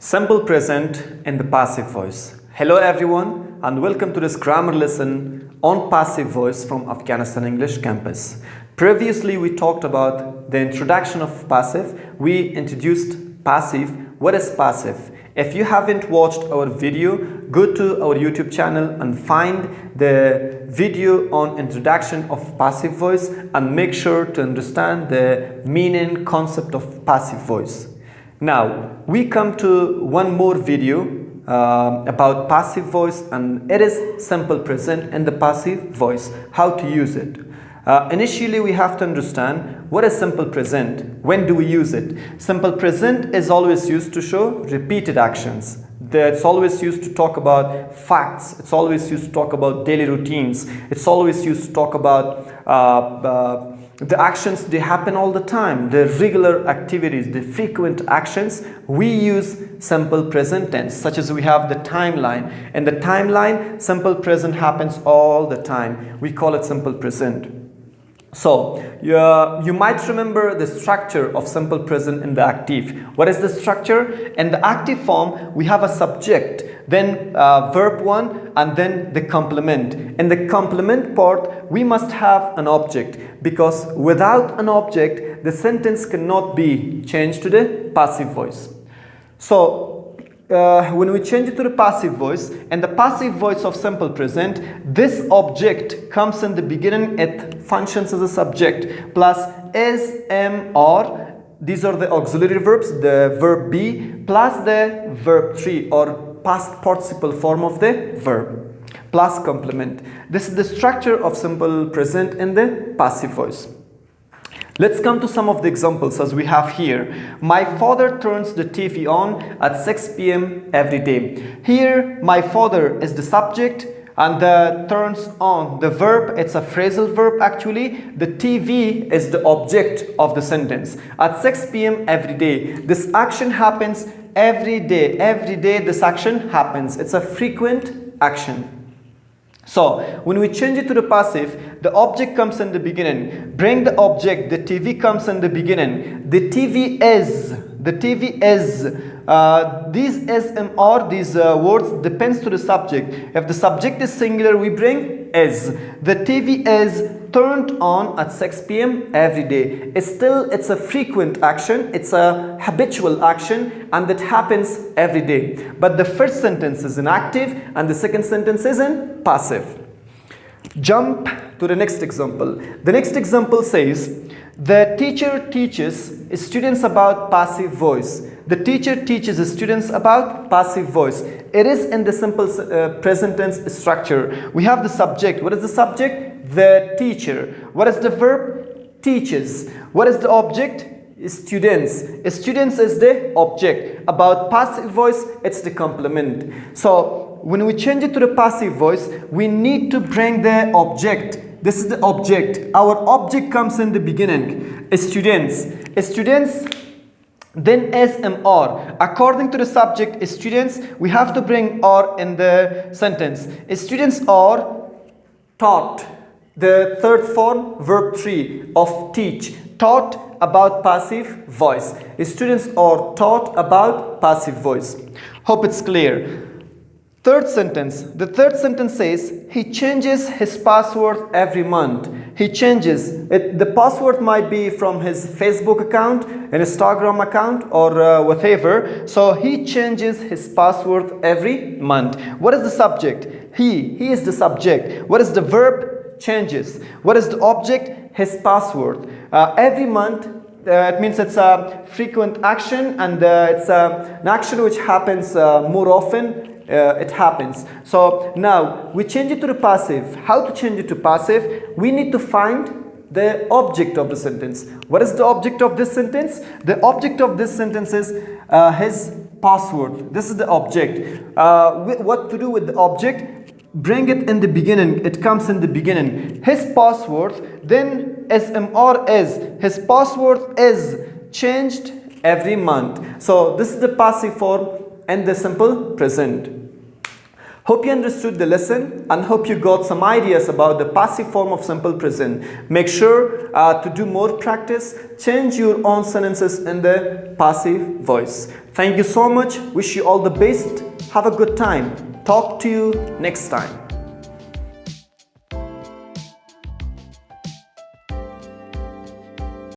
Simple present in the passive voice. Hello everyone and welcome to this grammar lesson on passive voice from Afghanistan English campus. Previously we talked about the introduction of passive. We introduced passive. What is passive? If you haven't watched our video, go to our YouTube channel and find the video on introduction of passive voice and make sure to understand the meaning concept of passive voice. Now we come to one more video about passive voice, and it is simple present in the passive voice, how to use it. Initially we have to understand what is simple present. When do we use it? Simple present is always used to show repeated actions. It's always used to talk about facts. It's always used to talk about daily routines. It's always used to talk about the actions, they happen all the time, the regular activities, the frequent actions. We use simple present tense, such as we have the timeline. In the timeline, simple present happens all the time. We call it simple present. So you might remember the structure of simple present in the active. What is the structure? In the active form, we have a subject, then verb 1, and then the complement. In the complement part, we must have an object, because without an object, the sentence cannot be changed to the passive voice. So when we change it to the passive voice, and the passive voice of simple present, this object comes in the beginning, it functions as a subject, plus is, am, or. These are the auxiliary verbs, the verb be, plus the verb 3 or past participle form of the verb, plus complement. This is the structure of simple present in the passive voice. Let's come to some of the examples as we have here. My father turns the TV on at 6 p.m. every day. Here, my father is the subject and the turns on, the verb, it's a phrasal verb actually. The TV is the object of the sentence. At 6 p.m. every day. This action happens every day. Every day this action happens. It's a frequent action. So when we change it to the passive, the object comes in the beginning. Bring the object, the TV comes in the beginning. The TV is, these is and or, these words depends to the subject. If the subject is singular, we bring is. The TV is turned on at 6 p.m. every day. It's a frequent action, it's a habitual action, and that happens every day. But the first sentence is in active and the second sentence is in passive. Jump to the next example. The next example says, the teacher teaches students about passive voice. The teacher teaches students about passive voice. It is in the simple present tense structure. We have the subject. What is the subject? The teacher. What is the verb? Teaches. What is the object? Students. Students is the object. About passive voice, it's the complement. So when we change it to the passive voice, we need to bring the object. This is the object. Our object comes in the beginning. Students. Students, then is, am, or. According to the subject, students, we have to bring or in the sentence. Students are taught. The third form, verb 3 of teach. Taught about passive voice. Students are taught about passive voice. Hope it's clear. Third sentence. The third sentence says, he changes his password every month. He changes it. The password might be from his Facebook account, an Instagram account, or whatever. So he changes his password every month. What is the subject? He is the subject. What is the verb? Changes. What is the object? His password. Every month, it means it's a frequent action, and it's an action which happens more often. It happens. So now we change it to the passive. How to change it to passive? We need to find the object of the sentence. What is the object of this sentence? The object of this sentence is his password. This is the object. What to do with the object? Bring it in the beginning. It comes in the beginning. His password, then is, am, or is. His password is changed every month. So this is the passive form and the simple present. Hope you understood the lesson and hope you got some ideas about the passive form of simple present. Make sure to do more practice. Change your own sentences in the passive voice. Thank you so much. Wish you all the best. Have a good time. Talk to you next time.